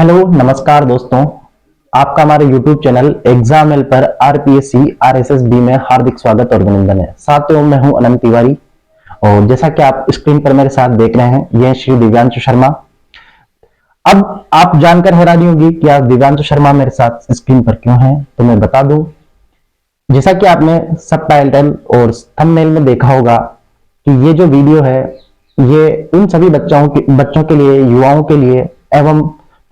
Hello नमस्कार दोस्तों, आपका हमारे YouTube चैनल एग्जाम एल पर आरपीएससी आरएसएसबी में हार्दिक स्वागत और अभिनंदन है। साथियों, मैं हूं अनंत तिवारी और जैसा कि आप स्क्रीन पर मेरे साथ देख रहे हैं, यह श्री दिव्यांशु शर्मा। अब आप जानकर हैरानी होगी कि आज दिव्यांशु शर्मा मेरे साथ स्क्रीन पर क्यों हैं, तो मैं बता दूं। जैसा कि आपने सब टाइटल और थंबनेल में देखा होगा कि ये जो वीडियो है ये उन सभी बच्चों के लिए, युवाओं के लिए एवं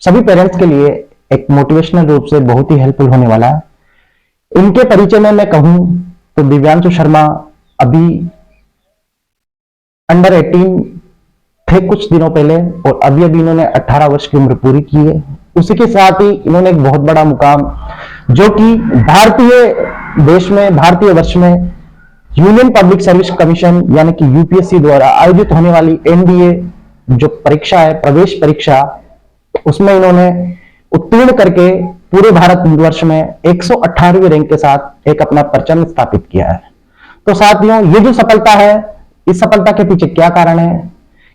सभी पेरेंट्स के लिए एक मोटिवेशनल रूप से बहुत ही हेल्पफुल होने वाला है। इनके परिचय में मैं कहूं तो दिव्यांशु शर्मा अभी अंडर 18 थे कुछ दिनों पहले और अभी इन्होंने 18 वर्ष की उम्र पूरी की है। उसी के साथ ही इन्होंने एक बहुत बड़ा मुकाम, जो कि भारतीय देश में, भारतीय वर्ष में यूनियन पब्लिक सर्विस कमीशन यानी कि यूपीएससी द्वारा आयोजित होने वाली एनडीए जो परीक्षा है, प्रवेश परीक्षा, उसमें इन्होंने उत्तीर्ण करके पूरे भारतवर्ष में 118वें रैंक के साथ एक अपना परचम स्थापित किया है। तो साथियों, ये जो सफलता है, इस सफलता के पीछे क्या कारण है,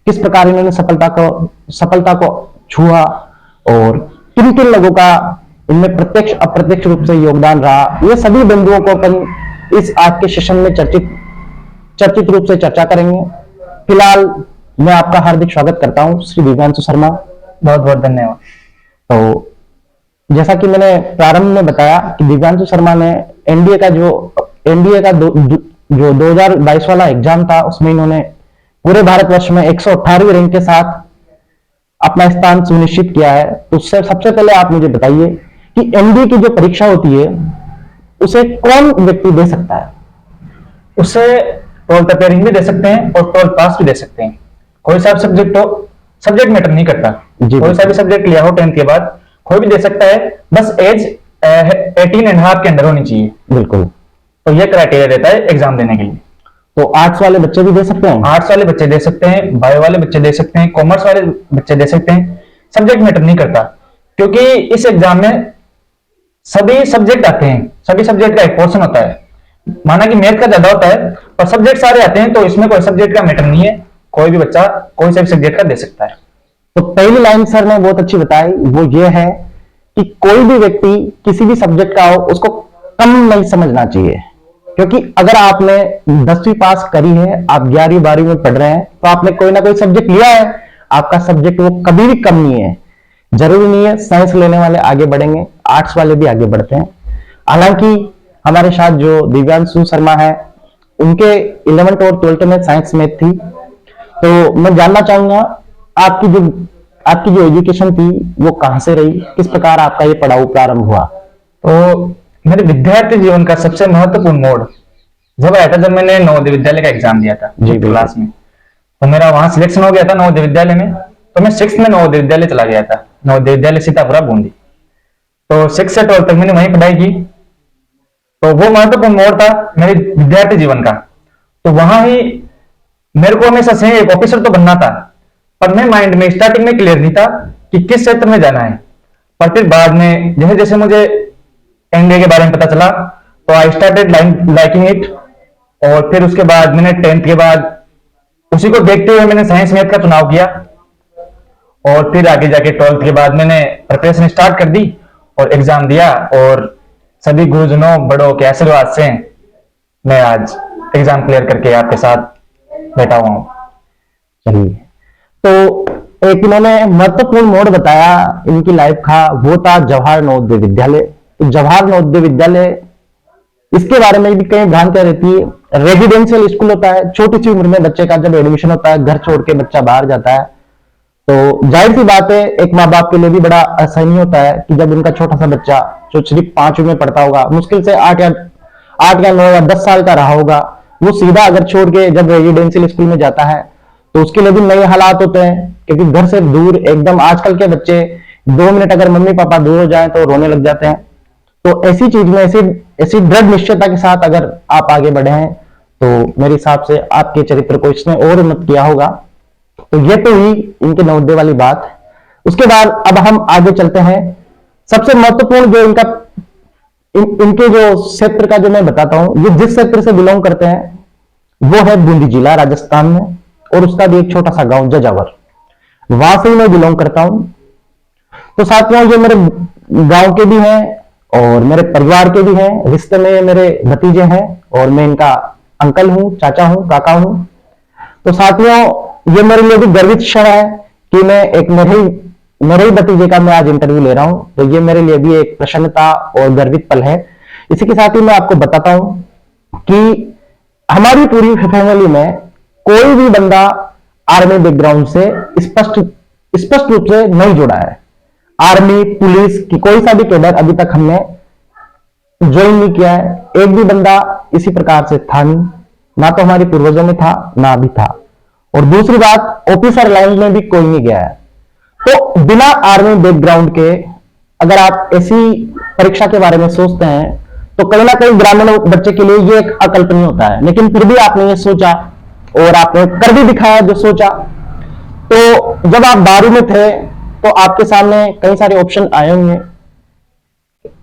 किस प्रकार इन्होंने सफलता को छुआ और किन किन लोगों का इनमें प्रत्यक्ष अप्रत्यक्ष रूप से योगदान रहा, ये सभी बिंदुओं को अपन इस आज के सेशन में चर्चित रूप से चर्चा करेंगे। फिलहाल मैं आपका हार्दिक स्वागत करता हूं श्री दिव्यांशु शर्मा। बहुत बहुत धन्यवाद। तो जैसा कि मैंने प्रारंभ में बताया कि दिव्यांशु शर्मा ने एनडीए का जो 2022 वाला एग्जाम था, उसमें इन्होंने पूरे भारतवर्ष में 118वें रैंक के साथ अपना स्थान सुनिश्चित किया है। तो उससे सबसे पहले आप मुझे बताइए कि एनडीए की जो परीक्षा होती है उसे कौन व्यक्ति दे सकता है? उससे 12th अपियरिंग भी दे सकते हैं और 12th पास भी दे सकते हैं। कोई सा सब्जेक्ट हो, सब्जेक्ट मैटर नहीं करता। कोई सा भी सब्जेक्ट लिया हो 10th के बाद कोई भी दे सकता है, बस एज 18.5 के अंदर होनी चाहिए। बिल्कुल। तो ये क्राइटेरिया रहता है एग्जाम देने के लिए। तो आर्ट्स वाले बच्चे भी दे सकते हैं? आर्ट्स वाले बच्चे दे सकते हैं, बायो वाले बच्चे दे सकते हैं, कॉमर्स वाले बच्चे दे सकते हैं। सब्जेक्ट मैटर नहीं करता, क्योंकि इस एग्जाम में सभी सब्जेक्ट आते हैं, सभी सब्जेक्ट का एक पोर्शन होता है। माना कि मैथ का ज्यादा होता है पर सब्जेक्ट सारे आते हैं, तो इसमें कोई सब्जेक्ट का मैटर नहीं है, कोई भी बच्चा कोई से भी सब्जेक्ट का दे सकता है। तो पहली लाइन सर ने बहुत अच्छी बताई, वो ये है कि कोई भी व्यक्ति किसी भी सब्जेक्ट का हो उसको कम नहीं समझना चाहिए, क्योंकि अगर आपने 10वीं पास करी है, आप 11वीं 12वीं में पढ़ रहे हैं, तो आपने कोई ना कोई सब्जेक्ट लिया है, आपका सब्जेक्ट वो कभी भी कम नहीं है। जरूरी नहीं है साइंस लेने वाले आगे बढ़ेंगे, आर्ट्स वाले भी आगे बढ़ते हैं। हालांकि हमारे साथ जो दिव्यांशु शर्मा है, उनके 11th और 12th में साइंस मैथ थी। तो मैं जानना चाहूंगा आपकी जो एजुकेशन थी वो कहां से रही, किस प्रकार आपका ये पढ़ाऊ प्रारंभ हुआ? तो मेरे विद्यार्थी जीवन का सबसे महत्वपूर्ण मोड़ जब आया था, जब मैंने नवोदय विद्यालय का एग्जाम दिया था जी क्लास में। तो मेरा वहां सिलेक्शन हो गया था नवोदय विद्यालय में। तो मैं 6th में नवोदय विद्यालय चला गया था, नवोदय विद्यालय सीतापुरा बूंदी। तो 6 से 12 तक मैंने वहीं पढ़ाई की। तो वो महत्वपूर्ण मोड़ था मेरे विद्यार्थी जीवन का। तो वहां ही मेरे को हमेशा से एक ऑफिसर तो बनना था, पर मैं माइंड में स्टार्टिंग में क्लियर नहीं था कि किस क्षेत्र में जाना है। पर फिर बाद में जैसे जैसे मुझे एनडीए के बारे में पता चला, तो आई स्टार्टेड लाइकिंग इट। और फिर उसके बाद मैंने 10th के बाद उसी को देखते हुए मैंने साइंस मैथ का चुनाव किया। और फिर आगे जाके 12th के बाद मैंने प्रिपरेशन स्टार्ट कर दी और एग्जाम दिया। और सभी गुरुजनों, बड़ों के आशीर्वाद से मैं आज एग्जाम क्लियर करके आपके साथ बैठा हुआ हूं। चलिए, तो एक इन्होंने महत्वपूर्ण मोड़ बताया इनकी लाइफ का, वो था जवाहर नवोदय विद्यालय। तो जवाहर नवोदय विद्यालय, इसके बारे में भी कई भ्रांतियां रहती है। रेजिडेंशियल स्कूल होता है, छोटी सी उम्र में बच्चे का जब एडमिशन होता है, घर छोड़ के बच्चा बाहर जाता है, तो जाहिर सी बात है एक माँ बाप के लिए भी बड़ा असहनीय होता है कि जब उनका छोटा सा बच्चा जो सिर्फ 5वीं में पढ़ता होगा, मुश्किल से 8 या 9 या 10 साल का रहा होगा, वो सीधा अगर छोड़ के जब रेजिडेंशियल स्कूल में जाता है तो उसके लिए भी नए हालात होते हैं, क्योंकि घर से दूर एकदम। आजकल के बच्चे 2 मिनट अगर मम्मी पापा दूर हो जाएं तो रोने लग जाते हैं। तो ऐसी चीज में ऐसी दृढ़ निश्चयता के साथ अगर आप आगे बढ़े हैं, तो मेरे हिसाब से आपके चरित्र को इसने और उन्नत किया होगा। तो ये तो हुई इनके नवोदय वाली बात। उसके बाद अब हम आगे चलते हैं। सबसे महत्वपूर्ण जो इनके जो क्षेत्र का जो मैं बताता हूं, ये जिस क्षेत्र से बिलोंग करते हैं वो है बूंदी जिला राजस्थान में, और उसका भी एक छोटा सा गांव जजावर, वहां से मैं बिलोंग करता हूं। तो साथियों, ये मेरे गांव के भी हैं और मेरे परिवार के भी हैं, रिश्ते में मेरे भतीजे हैं और मैं इनका अंकल हूं, चाचा हूं, काका हूं। तो साथियों, ये मेरे लिए भी गर्वित क्षण है कि मैं एक मेरे ही भतीजे का मैं आज इंटरव्यू ले रहा हूं। तो ये मेरे लिए भी एक प्रसन्नता और गर्वित पल है। इसी के साथ ही मैं आपको बताता हूं कि हमारी पूरी फैमिली में कोई भी बंदा आर्मी बैकग्राउंड से स्पष्ट स्पष्ट रूप से नहीं जुड़ा है। आर्मी, पुलिस की कोई सा भी कैडर अभी तक हमने ज्वाइन नहीं किया है। एक भी बंदा इसी प्रकार से था नहीं, ना तो हमारे पूर्वजों में था, ना अभी था। और दूसरी बात, ऑफिसर लाइन में भी कोई नहीं गया है। तो बिना आर्मी बैकग्राउंड के अगर आप ऐसी परीक्षा के बारे में सोचते हैं तो कहीं ना कहीं ग्रामीण बच्चे के लिए ये एक अकल्पनीय होता है। लेकिन फिर भी आपने ये सोचा और आपने कर भी दिखाया जो सोचा। तो जब आप 12वीं में थे तो आपके सामने कई सारे ऑप्शन आए होंगे,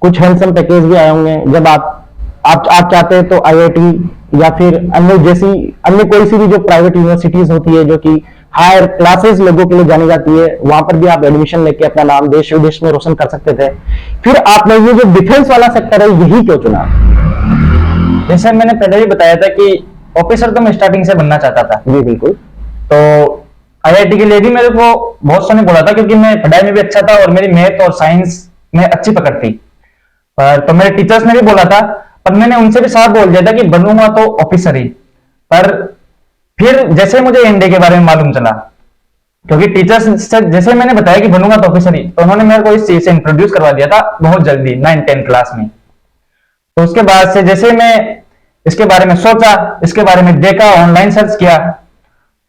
कुछ हैंडसम पैकेज भी आए होंगे। जब आप चाहते हैं तो आईआईटी या फिर अन्य कोई सी भी जो प्राइवेट यूनिवर्सिटीज होती है जो कि हायर क्लासेस लोगों के लिए जानी जाती है, वहां पर भी आप एडमिशन लेके अपना नाम देश विदेश में रोशन कर सकते थे। फिर आपने ये जो डिफेंस वाला सेक्टर है यही क्यों चुना? जैसे मैंने पहले भी बताया था कि ऑफिसर तो मैं स्टार्टिंग से बनना चाहता था। जी बिल्कुल। तो आईआईटी के लिए भी मेरे को बहुत सौ ने बोला था, क्योंकि मैं पढ़ाई में भी अच्छा था और मेरी मैथ और साइंस में अच्छी पकड़ थी। पर तो मेरे टीचर्स ने भी बोला था, पर मैंने उनसे भी साफ बोल दिया था कि बनूंगा तो ऑफिसर ही। पर फिर जैसे मुझे एनडीए के बारे में मालूम चला, क्योंकि टीचर्स से जैसे मैंने बताया कि बनूंगा तो ऑफिसर ही, तो उन्होंने मेरे को इस चीज से इंट्रोड्यूस करवा दिया था बहुत जल्दी 9-10 क्लास में। तो उसके बाद से जैसे मैं इसके बारे में सोचा, इसके बारे में देखा, ऑनलाइन सर्च किया,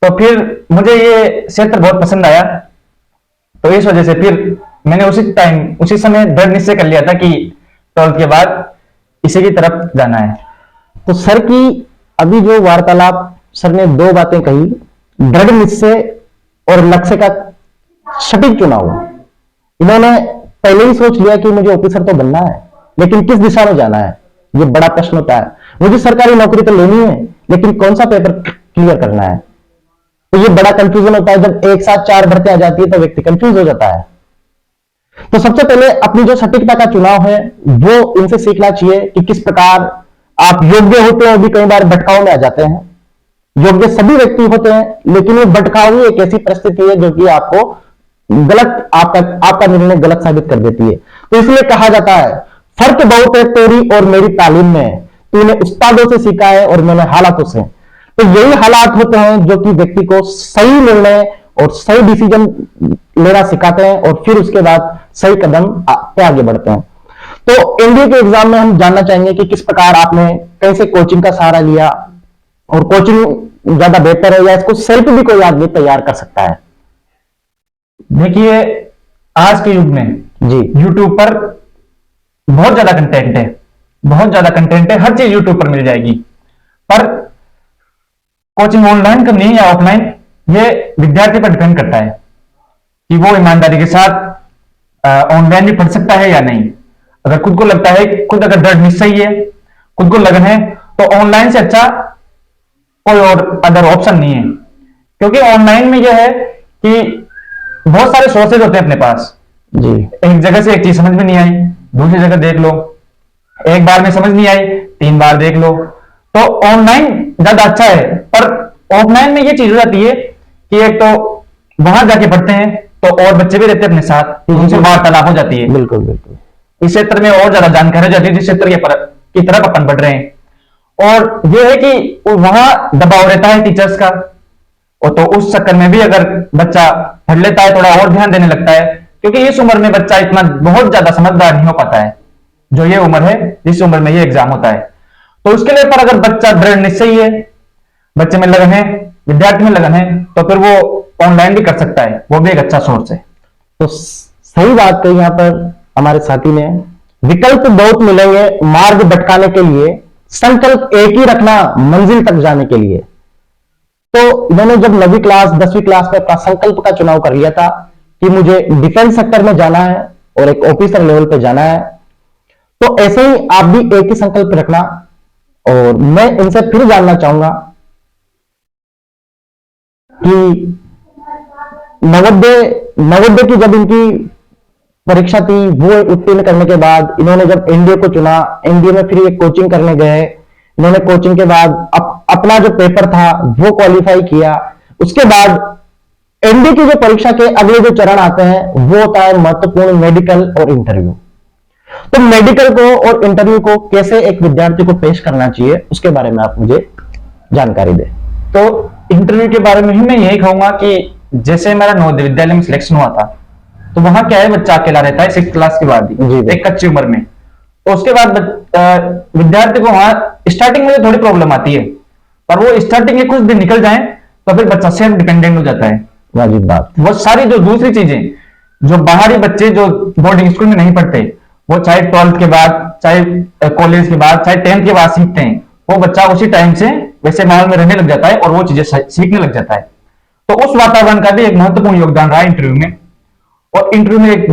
तो फिर मुझे ये क्षेत्र बहुत पसंद आया। तो इस वजह से फिर मैंने उसी समय दृढ़ निश्चय कर लिया था कि 12th के बाद इसी की तरफ जाना है। तो सर की अभी जो वार्तालाप सर ने दो बातें कही, दृढ़ निश्चय और लक्ष्य का सटीक चुनाव। इन्होंने पहले ही सोच लिया कि मुझे ऑफिसर तो बनना है, लेकिन किस दिशा में जाना है ये बड़ा प्रश्न होता है। मुझे सरकारी नौकरी तो लेनी है, लेकिन कौन सा पेपर क्लियर करना है, तो ये बड़ा कंफ्यूजन होता है। जब एक साथ 4 भर्ती आ जाती है तो व्यक्ति कंफ्यूज हो जाता है। तो सबसे पहले अपनी जो सटीकता का चुनाव है वो इनसे सीखना चाहिए कि किस प्रकार आप योग्य होते हैं, भी कई बार भटकाव में आ जाते हैं। योग्य सभी व्यक्ति होते हैं, लेकिन वो भटकाव ही एक ऐसी परिस्थिति है जो कि आपको आपका निर्णय गलत साबित कर देती है। तो इसलिए कहा जाता है, फर्क बहुत है तेरी और मेरी तालीम में, तूने उस्तादों से सीखा है और मैंने हालातों से। तो यही हालात होते हैं जो कि व्यक्ति को सही निर्णय और सही डिसीजन लेना सिखाते हैं और फिर उसके बाद सही कदम पे आगे बढ़ते हैं। तो एनडीए के एग्जाम में हम जानना चाहेंगे कि किस प्रकार आपने कैसे कोचिंग का सहारा लिया, और कोचिंग ज्यादा बेहतर है या इसको सेल्फ भी कोई आदमी तैयार कर सकता है? देखिए, आज के युग में जी यूट्यूब पर बहुत ज्यादा कंटेंट है, बहुत ज्यादा कंटेंट है, हर चीज यूट्यूब पर मिल जाएगी। पर कोचिंग ऑनलाइन करनी है या ऑफलाइन, ये विद्यार्थी पर डिपेंड करता है कि वो ईमानदारी के साथ ऑनलाइन भी पढ़ सकता है या नहीं। अगर खुद को लगता है, खुद अगर दृढ़ निश्चय है, खुद को लगन है, तो ऑनलाइन से अच्छा कोई और अदर ऑप्शन नहीं है। क्योंकि ऑनलाइन में यह है कि बहुत सारे सोर्सेज होते हैं अपने पास। जी। एक जगह से एक चीज समझ में नहीं आई, दूसरी जगह देख लो, एक बार में समझ नहीं आई, 3 बार देख लो। तो ऑनलाइन ज्यादा अच्छा है। पर ऑफलाइन में ये चीज हो जाती है कि एक तो वहां जाके पढ़ते हैं तो और बच्चे भी रहते हैं अपने साथ, उनसे वार्तालाप हो जाती है। बिल्कुल बिल्कुल। इस क्षेत्र में और ज्यादा जानकारी हो जाती है जिस क्षेत्र की तरफ अपन बढ़ रहे हैं। और यह है कि वहां दबाव रहता है टीचर्स का, और तो उस चक्कर में भी अगर बच्चा पढ़ लेता है, थोड़ा और ध्यान देने लगता है, क्योंकि इस उम्र में बच्चा इतना बहुत ज्यादा समझदार नहीं हो पाता है, जो ये उम्र है जिस उम्र में ये एग्जाम होता है। तो उसके लिए पर अगर बच्चा दृढ़ निश्चयी है, बच्चे में लगन है, विद्यार्थी में लगन है, तो फिर वो ऑनलाइन भी कर सकता है, वो भी एक अच्छा सोर्स है। तो सही बात कही यहाँ पर हमारे साथी ने। विकल्प बहुत मिलेंगे मार्ग भटकाने के लिए, संकल्प एक ही रखना मंजिल तक जाने के लिए। तो मैंने जब 9वीं क्लास 10वीं क्लास में अपना संकल्प का चुनाव कर लिया था कि मुझे डिफेंस सेक्टर में जाना है और एक ऑफिसर लेवल पे जाना है, तो ऐसे ही आप भी एक ही संकल्प रखना। और मैं इनसे फिर जानना चाहूंगा कि नवोदय की जब इनकी परीक्षा थी वो उत्तीर्ण करने के बाद इन्होंने जब एनडीए को चुना, एनडीए में फिर ये कोचिंग करने गए। इन्होंने कोचिंग के बाद अपना जो पेपर था वो क्वालिफाई किया। उसके बाद एनडीए की जो परीक्षा के अगले जो चरण आते हैं वो होता है महत्वपूर्ण मेडिकल और इंटरव्यू। तो मेडिकल को और इंटरव्यू को कैसे एक विद्यार्थी को पेश करना चाहिए उसके बारे में आप मुझे जानकारी दें। तो इंटरव्यू के बारे में ही मैं यही कहूंगा कि जैसे मेरा नवोदय विद्यालय में सिलेक्शन हुआ था, तो वहां क्या है, बच्चा अकेला रहता है 6th क्लास के बाद जी, ही, एक कच्ची उम्र में। तो उसके बाद विद्यार्थी को वहां स्टार्टिंग में थोड़ी प्रॉब्लम आती है, पर वो स्टार्टिंग के कुछ दिन निकल जाए तो फिर बच्चा सेल्फ डिपेंडेंट हो जाता है। वाजिब बात। वो सारी जो दूसरी चीजें जो बाहरी बच्चे जो बोर्डिंग स्कूल में नहीं पढ़ते, वो चाहे 12th के बाद, चाहे कॉलेज के बाद, चाहे 10th के बाद सीखते हैं, वो बच्चा उसी टाइम से वैसे माहौल में रहने लग जाता है और वो चीजें सीखने लग जाता है। तो उस वातावरण का भी एक महत्वपूर्ण योगदान रहा इंटरव्यू में। और इंटरव्यू में एक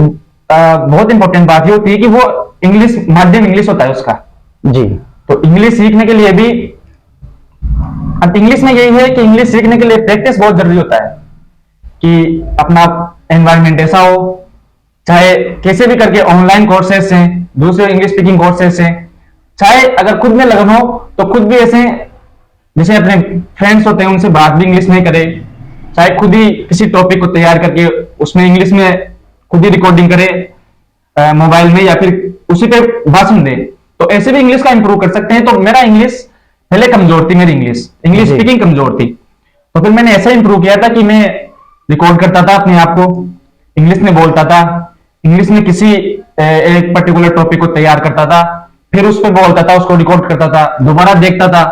बहुत इंपॉर्टेंट बात ये होती है कि वो इंग्लिश, माध्यम इंग्लिश होता है उसका। जी। तो इंग्लिश सीखने के लिए भी, अब इंग्लिश में यही है कि इंग्लिश सीखने के लिए प्रैक्टिस बहुत जरूरी होता है कि अपना एनवायरनमेंट ऐसा हो, चाहे कैसे भी करके ऑनलाइन कोर्सेस हैं, दूसरे इंग्लिश स्पीकिंग कोर्सेस हैं, चाहे अगर खुद में लगन हो तो खुद भी ऐसे जैसे अपने फ्रेंड्स होते हैं उनसे बात भी इंग्लिश में करे, चाहे खुद ही किसी टॉपिक को तैयार करके उसमें इंग्लिश में खुद ही रिकॉर्डिंग करे मोबाइल में, या फिर उसी पे भाषण दे, तो ऐसे भी इंग्लिश का इंप्रूव कर सकते हैं। तो मेरा इंग्लिश पहले कमजोर थी, मेरी इंग्लिश स्पीकिंग कमजोर थी, तो फिर मैंने ऐसा इंप्रूव किया था कि मैं रिकॉर्ड करता था अपने आप को, इंग्लिश में बोलता था, इंग्लिश में किसी एक पर्टिकुलर टॉपिक को तैयार करता था, फिर उस पर बोलता था, उसको रिकॉर्ड करता था, दोबारा देखता था।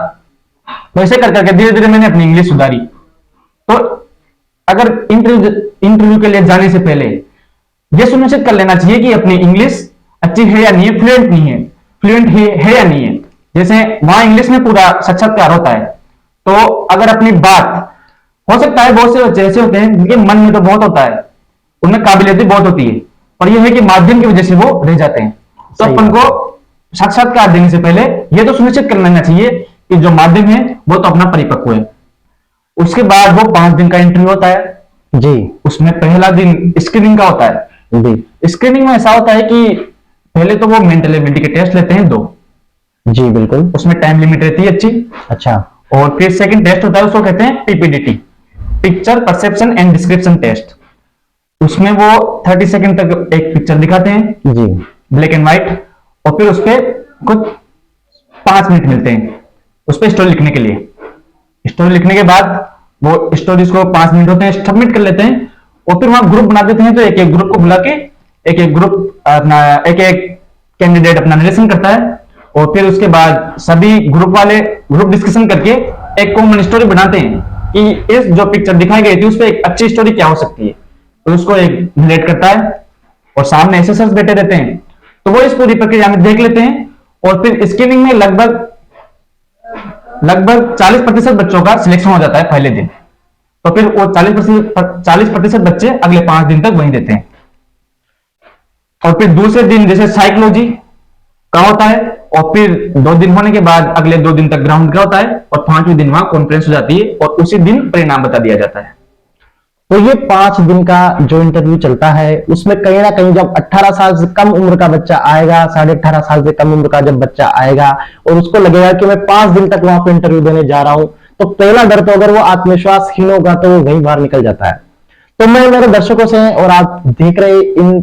तो ऐसे कर करके धीरे धीरे मैंने अपनी इंग्लिश सुधारी। तो अगर इंटरव्यू के लिए जाने से पहले यह सुनिश्चित कर लेना चाहिए कि अपनी इंग्लिश अच्छी है या नहीं है, फ्लुएंट नहीं है, फ्लुएंट है या नहीं है। जैसे वहां इंग्लिश में पूरा साक्षात्कार होता है, तो अगर अपनी बात, हो सकता है बहुत से बच्चे ऐसे होते हैं जिनके मन में तो बहुत होता है, उनमें काबिलियत भी बहुत होती है, पर यह है कि माध्यम की वजह से वो रह जाते हैं। तो अपन को साक्षात्कार देने से पहले यह तो सुनिश्चित कर लेना चाहिए कि जो माध्यम है वो तो अपना परिपक्व है। उसके बाद वो 5 दिन का इंटरव्यू होता है जी। उसमें पहला दिन स्क्रीनिंग का होता है जी। स्क्रीनिंग में ऐसा होता है कि पहले तो वो मेंटल एबिलिटी के टेस्ट लेते हैं 2 जी, बिल्कुल। उसमें टाइम लिमिट रहती है अच्छी। अच्छा। और फिर सेकंड टेस्ट होता है, उसको कहते हैं PPDT, picture perception and description test. उसमें वो 30 सेकंड तक एक पिक्चर दिखाते हैं जी, ब्लैक एंड व्हाइट, और फिर उस पर कुछ 5 मिनट मिलते हैं उस पर स्टोरी लिखने के लिए। स्टोरी लिखने के बाद वो स्टोरीज को 5 मिनट होते हैं सबमिट कर लेते हैं, और फिर वहां ग्रुप बना देते हैं। तो एक एक ग्रुप को बुला के एक ग्रुप अपना एक कैंडिडेट अपना नरेशन करता है, और फिर उसके बाद सभी ग्रुप वाले ग्रुप डिस्कशन करके एक कॉमन स्टोरी बनाते हैं कि इस जो पिक्चर दिखाई गई थी उस पर एक अच्छी स्टोरी क्या हो सकती है, तो उसको एक रिलेट करता है। और सामने एसेसर्स बैठे रहते हैं, तो वो इस पूरी प्रक्रिया में देख लेते हैं, और फिर स्क्रीनिंग में लगभग 40% बच्चों का सिलेक्शन हो जाता है पहले दिन। तो फिर वो 40% बच्चे अगले 5 दिन तक वहीं देते हैं। और फिर दूसरे दिन जैसे साइकोलॉजी का होता है, और फिर 2 दिन होने के बाद अगले 2 दिन तक ग्राउंड का होता है, और 5वें दिन वहां कॉन्फ्रेंस हो जाती है, और उसी दिन परिणाम बता दिया जाता है। तो ये 5 दिन का जो इंटरव्यू चलता है उसमें कहीं ना कहीं जब 18 साल से कम उम्र का बच्चा आएगा, 18.5 साल से कम उम्र का जब बच्चा आएगा और उसको लगेगा कि मैं 5 दिन तक वहां पर इंटरव्यू देने जा रहा हूं, तो पहला डर तो अगर वो आत्मविश्वासहीन होगा तो वो वहीं बाहर निकल जाता है। तो मैं मेरे दर्शकों से और आप देख रहे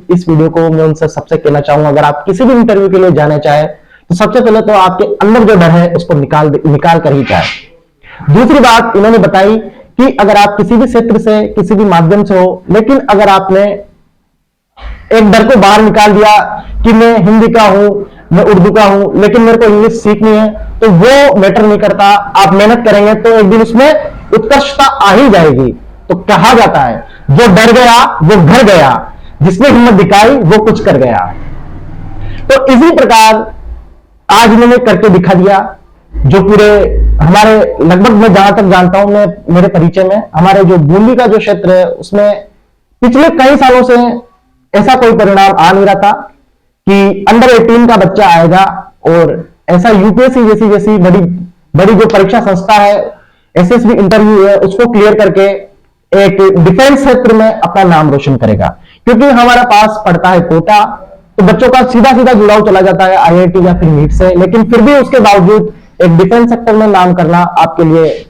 इस वीडियो को, मैं उनसे सबसे कहना चाहूंगा, अगर आप किसी भी इंटरव्यू के लिए जाना चाहे तो सबसे पहले तो आपके अंदर जो डर है उसको निकाल कर ही जाए। दूसरी बात इन्होंने बताई कि अगर आप किसी भी क्षेत्र से, किसी भी माध्यम से हो, लेकिन अगर आपने एक डर को बाहर निकाल दिया कि मैं हिंदी का हूं, मैं उर्दू का हूं, लेकिन मेरे को इंग्लिश सीखनी है, तो वो मैटर नहीं करता। आप मेहनत करेंगे तो एक दिन उसमें उत्कृष्टता आ ही जाएगी। तो कहा जाता है जो डर गया वो घर गया, जिसने हिम्मत दिखाई वो कुछ कर गया। तो इसी प्रकार आज इन्होंने करके दिखा दिया, जो पूरे हमारे लगभग मैं जहां तक जानता हूं, मैं मेरे परिचय में हमारे जो बूंदी का जो क्षेत्र है उसमें पिछले कई सालों से ऐसा कोई परिणाम आ नहीं रहा था कि अंडर 18 का बच्चा आएगा और ऐसा यूपीएससी जैसी बड़ी बड़ी जो परीक्षा संस्था है, एसएसबी इंटरव्यू है, उसको क्लियर करके एक डिफेंस क्षेत्र में अपना नाम रोशन करेगा। क्योंकि हमारे पास पड़ता है कोटा, तो बच्चों का सीधा सीधा जुड़ाव चला जाता है आईआईटी या फिर नीट से। लेकिन फिर भी उसके बावजूद एक डिफेंस सेक्टर में नाम करना आपके लिए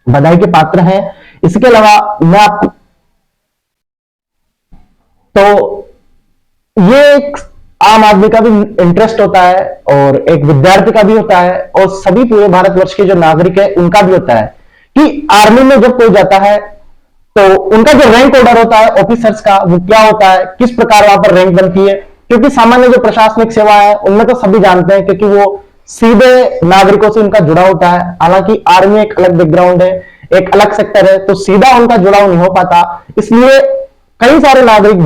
बधाई के पात्र है। इसके अलावा मैं आपको, तो ये एक आम आदमी का भी इंटरेस्ट होता है और एक विद्यार्थी का भी होता है और सभी पूरे भारतवर्ष के जो नागरिक है उनका भी होता है कि आर्मी में जब कोई जाता है तो उनका जो रैंक ऑर्डर होता है ऑफिसर्स का, वो क्या होता है, किस प्रकार वहां पर रैंक बनती है। क्योंकि सामान्य जो प्रशासनिक सेवा है उनमें तो सभी जानते हैं, क्योंकि वो सीधे नागरिकों से उनका जुड़ा होता है। हालांकि आर्मी एक अलग बैकग्राउंड है, एक अलग सेक्टर है, तो सीधा उनका जुड़ाव नहीं हो पाता। इसलिए कई सारे नागरिक,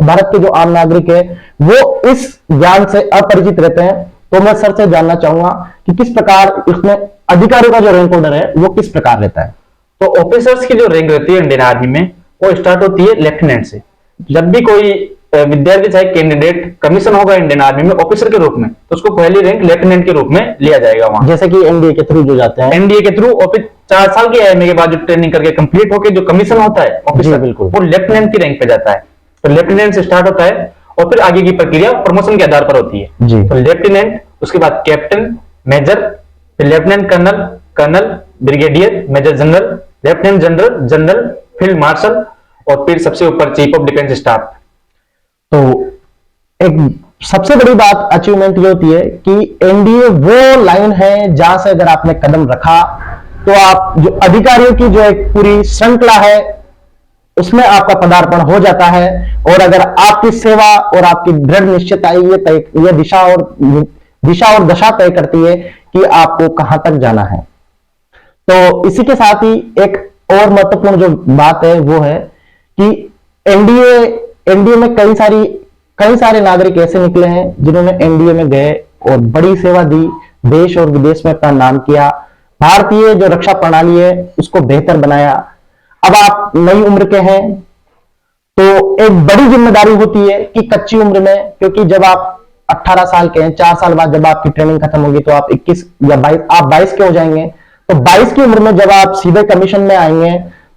भारत के जो आम नागरिक है वो इस ज्ञान से अपरिचित रहते हैं। तो मैं सर से जानना चाहूंगा कि किस प्रकार इसमें अधिकारियों का जो रैंक ऑर्डर है वो किस प्रकार रहता है। तो ऑफिसर्स की जो रैंक रहती है इंडियन आर्मी में, वो स्टार्ट होती है लेफ्टिनेंट से। जब भी कोई विद्यार्थी चाहे कैंडिडेट कमीशन होगा इंडियन आर्मी में ऑफिसर के रूप में, तो उसको पहली रैंक लेफ्टिनेंट के रूप में लिया जाएगा वहां। जैसे कि एनडीए के थ्रू जो जाते हैं, एनडीए के थ्रू, और फिर 4 साल की आईएमए के बाद जो ट्रेनिंग करके कंप्लीट होकर जो कमीशन होता है ऑफिसर, बिल्कुल, वो लेफ्टिनेंट की रैंक पे जाता है। तो लेफ्टिनेंट से स्टार्ट होता है और फिर आगे की प्रक्रिया प्रमोशन के आधार पर होती है जी। तो लेफ्टिनेंट, उसके बाद कैप्टन, मेजर, फिर lieutenant colonel, colonel, brigadier, major general, lieutenant general, general, field marshal, और फिर सबसे ऊपर चीफ ऑफ डिफेंस स्टाफ। तो एक सबसे बड़ी बात अचीवमेंट ये होती है कि एनडीए वो लाइन है जहां से अगर आपने कदम रखा तो आप जो अधिकारियों की जो एक पूरी श्रृंखला है उसमें आपका पदार्पण हो जाता है। और अगर आपकी सेवा और आपकी दृढ़ निश्चयता ये दिशा और दशा तय करती है कि आपको कहां तक जाना है। तो इसी के साथ ही एक और महत्वपूर्ण जो बात है वो है कि एनडीए में कई सारे नागरिक ऐसे निकले हैं जिन्होंने एनडीए में गए और बड़ी सेवा दी, देश और विदेश में अपना नाम किया, भारतीय जो रक्षा प्रणाली है उसको बेहतर बनाया। अब आप नई उम्र के हैं तो एक बड़ी जिम्मेदारी होती है कि कच्ची उम्र में, क्योंकि जब आप 18 साल के हैं, 4 साल बाद जब आपकी ट्रेनिंग खत्म होगी तो आप 21 या 22, आप 22 के हो जाएंगे। तो 22 की उम्र में जब आप सीधे कमीशन में आएंगे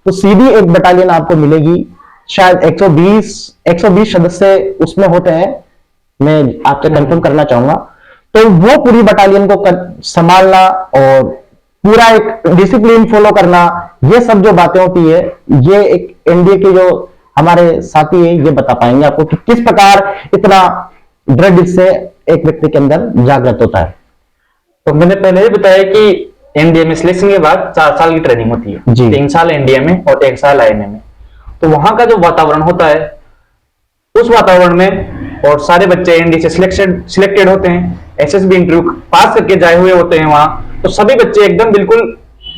तो सीधी एक बटालियन आपको मिलेगी। शायद 120 सदस्य उसमें होते हैं, मैं आपसे कंफर्म करना चाहूंगा। तो वो पूरी बटालियन को संभालना और पूरा एक डिसिप्लिन फॉलो करना, ये सब जो बातें होती है, ये एक एनडीए के जो हमारे साथी है ये बता पाएंगे आपको कि किस प्रकार इतना दृढ़ से एक व्यक्ति के अंदर जागृत होता है। तो मैंने पहले ही बताया कि एनडीए में सिलेक्शन के बाद 4 साल की ट्रेनिंग होती है, 3 साल एनडीए में और 1 साल आईएमए में। तो वहां का जो वातावरण होता है, उस वातावरण में और सारे बच्चे एनडीए से सिलेक्टेड होते हैं, एसएसबी इंटरव्यू पास करके जाए हुए होते हैं वहां। तो सभी बच्चे एकदम बिल्कुल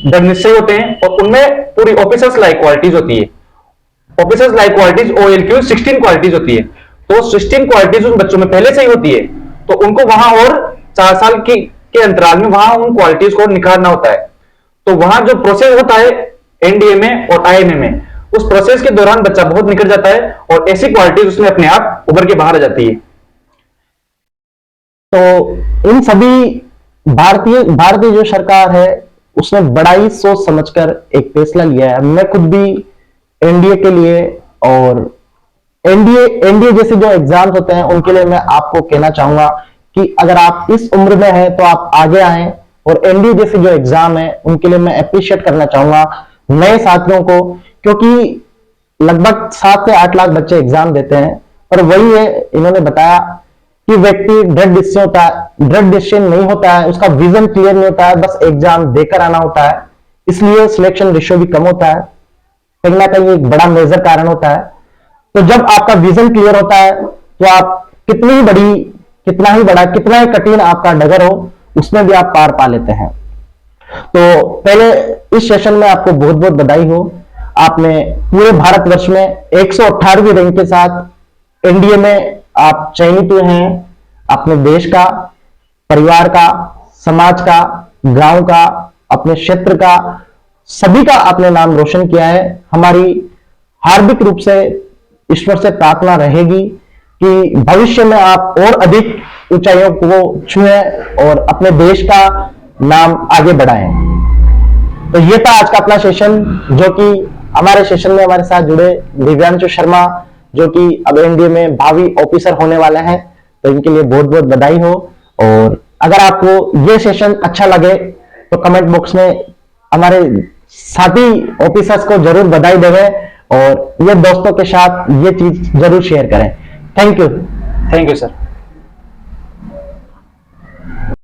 दृढ़ निश्चय होते हैं और उनमें पूरी ऑफिसर्स लाइक क्वालिटीज होती है। Officers like qualities OLQ 16 qualities होती है। तो 16 क्वालिटीज उन बच्चों में पहले से ही होती है, तो उनको वहां और 4 साल के अंतराल में वहां उन क्वालिटीज को निखारना होता है। तो वहां जो प्रोसेस होता है एनडीए में और आईएमए में, उस प्रोसेस के दौरान बच्चा बहुत निकल जाता है और ऐसी क्वालिटीज उसमें अपने आप उभर के बाहर आ जाती है। तो इन सभी भारतीय जो सरकार है उसने बड़ा ही सोच समझकर एक फैसला लिया है। मैं खुद भी एनडीए के लिए और एनडीए जैसे जो एग्जाम्स होते हैं उनके लिए मैं आपको कहना चाहूंगा कि अगर आप इस उम्र में हैं तो आप आगे आएं। और एनडीए जैसे जो एग्जाम है उनके लिए मैं अप्रिशिएट करना चाहूंगा नए साथियों को, क्योंकि लगभग 7 से 8 लाख बच्चे एग्जाम देते हैं। और वही है, इन्होंने बताया कि व्यक्ति दृढ़ निश्चय नहीं होता है, उसका विजन क्लियर नहीं होता है, बस एग्जाम देकर आना होता है, इसलिए सिलेक्शन रेशियो भी कम होता है। कहीं ना कहीं एक बड़ा मेजर कारण होता है। तो जब आपका विजन क्लियर होता है तो आप कितना ही कठिन आपका डगर हो उसमें भी आप पार पा लेते हैं। तो पहले इस सेशन में आपको बहुत बहुत बधाई हो, आपने पूरे भारतवर्ष में 118वीं रैंक के साथ एनडीए में आप चयनित हुए हैं। अपने देश का, परिवार का, समाज का, गांव का, अपने क्षेत्र का, सभी का आपने नाम रोशन किया है। हमारी हार्दिक रूप से ईश्वर से प्रार्थना रहेगी कि भविष्य में आप और अधिक ऊंचाइयों को छुएं और अपने देश का नाम आगे बढ़ाएं। तो ये था आज का अपना सेशन, जो कि हमारे सेशन में हमारे साथ जुड़े दिव्यांशु शर्मा जो कि अब एनडीए में भावी ऑफिसर होने वाले हैं। तो इनके लिए बहुत बहुत बधाई हो। और अगर आपको ये सेशन अच्छा लगे तो कमेंट बॉक्स में हमारे साथी ऑफिसर्स को जरूर बधाई देवें और ये दोस्तों के साथ ये चीज जरूर शेयर करें। Thank you. Thank you sir.